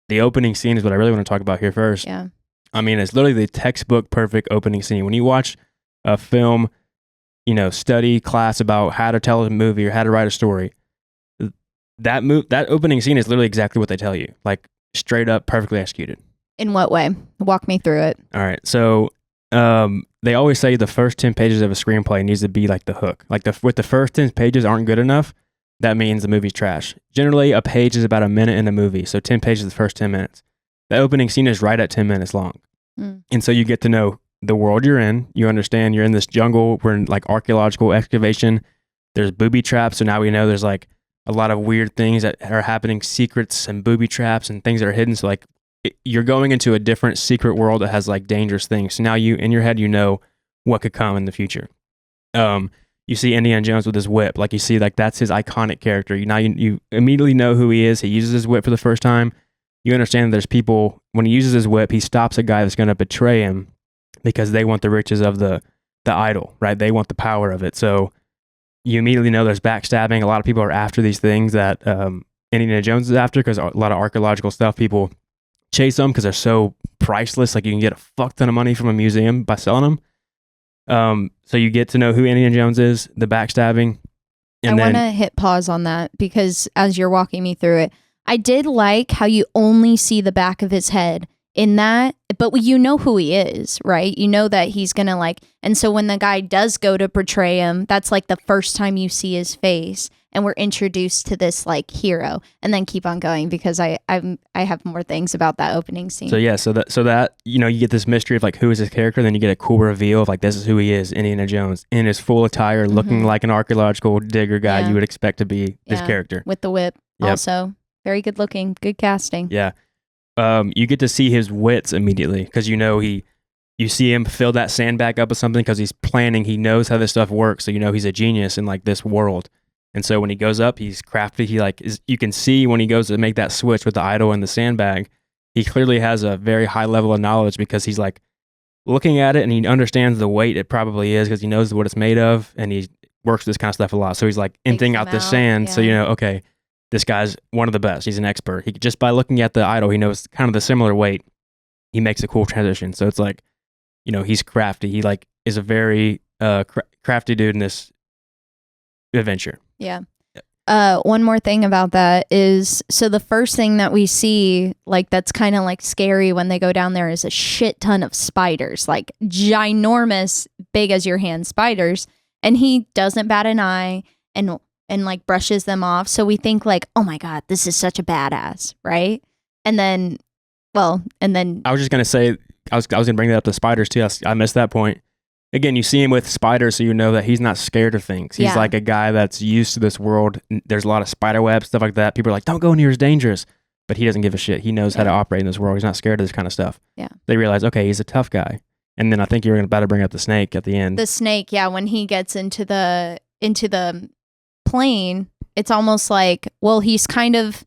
the opening scene is what I really want to talk about here first. Yeah. I mean, it's literally the textbook perfect opening scene. When you watch a film, study class about how to tell a movie or how to write a story, that opening scene is literally exactly what they tell you. Like straight up, perfectly executed. In what way? Walk me through it. All right. So they always say the first 10 pages of a screenplay needs to be like the hook. Like if the first 10 pages aren't good enough, that means the movie's trash. Generally, a page is about a minute in a movie. So 10 pages is the first 10 minutes. The opening scene is right at 10 minutes long. And so you get to know the world you're in. You understand you're in this jungle. We're in like archaeological excavation. There's booby traps. So now we know there's like a lot of weird things that are happening, secrets and booby traps and things that are hidden. So like you're going into a different secret world that has like dangerous things. So now you, in your head, you know what could come in the future. You see Indiana Jones with his whip. Like you see like that's his iconic character. You immediately know who he is. He uses his whip for the first time. You understand that there's people, when he uses his whip, he stops a guy that's going to betray him because they want the riches of the idol, right? They want the power of it. So you immediately know there's backstabbing. A lot of people are after these things that Indiana Jones is after because a lot of archaeological stuff, people chase them because they're so priceless. Like you can get a fuck ton of money from a museum by selling them. So you get to know who Indiana Jones is, the backstabbing. And I want to hit pause on that because as you're walking me through it, I did like how you only see the back of his head in that, but you know who he is, right? You know that he's going to like, and so when the guy does go to portray him, that's like the first time you see his face and we're introduced to this like hero, and then keep on going because I have more things about that opening scene. So yeah, so that you get this mystery of like who is this character, then you get a cool reveal of like this is who he is, Indiana Jones, in his full attire, looking like an archaeological digger guy you would expect to be this character. With the whip also. Very good looking, good casting. Yeah. You get to see his wits immediately because you see him fill that sandbag up with something because he's planning, he knows how this stuff works. So he's a genius in like this world. And so when he goes up, he's crafty. He like you can see when he goes to make that switch with the idol and the sandbag, he clearly has a very high level of knowledge because he's like looking at it and he understands the weight it probably is because he knows what it's made of and he works with this kind of stuff a lot. So he's like emptying out the sand. So okay, this guy's one of the best. He's an expert. He just by looking at the idol, he knows kind of the similar weight. He makes a cool transition. So it's like, he's crafty. He like is a very crafty dude in this adventure. Yeah. One more thing about that is, so the first thing that we see, like that's kind of like scary when they go down there, is a shit ton of spiders, like ginormous, big as your hand spiders, and he doesn't bat an eye and like brushes them off. So we think like, oh my God, this is such a badass, right? And then I was just gonna say, I was gonna bring that up to spiders too. I missed that point. Again, you see him with spiders, so you know that he's not scared of things. He's like a guy that's used to this world. There's a lot of spider webs, stuff like that. People are like, don't go near, it's dangerous. But he doesn't give a shit. He knows how to operate in this world. He's not scared of this kind of stuff. Yeah. They realize, okay, he's a tough guy. And then I think you're about to bring up the snake at the end. The snake, yeah, when he gets into the plane, it's almost like, well, he's kind of,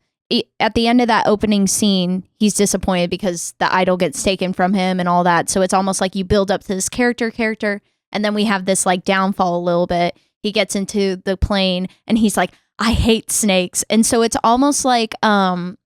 at the end of that opening scene, he's disappointed because the idol gets taken from him and all that. So it's almost like you build up to this character, and then we have this like downfall a little bit. He gets into the plane and he's like, I hate snakes. And so it's almost like not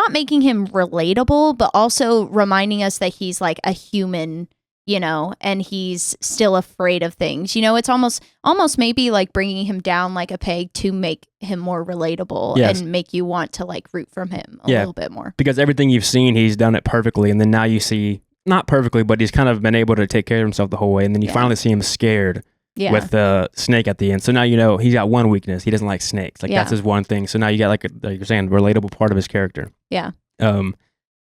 making him relatable, but also reminding us that he's like a human, and he's still afraid of things. It's almost maybe like bringing him down like a peg to make him more relatable and make you want to like root from him a little bit more. Because everything you've seen, he's done it perfectly. And then now you see, not perfectly, but he's kind of been able to take care of himself the whole way. And then you finally see him scared with the snake at the end. So now he's got one weakness. He doesn't like snakes. Like that's his one thing. So now you got like you're saying, relatable part of his character. Yeah.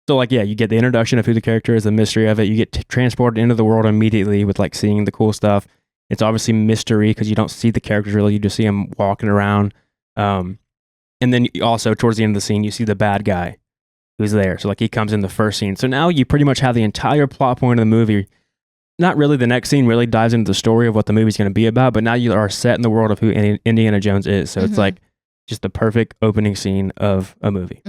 So like, you get the introduction of who the character is, the mystery of it. You get transported into the world immediately with like seeing the cool stuff. It's obviously mystery because you don't see the characters really. You just see them walking around. And then also towards the end of the scene, you see the bad guy who's there. So like he comes in the first scene. So now you pretty much have the entire plot point of the movie. Not really. The next scene really dives into the story of what the movie's going to be about, but now you are set in the world of who Indiana Jones is. So it's like just the perfect opening scene of a movie.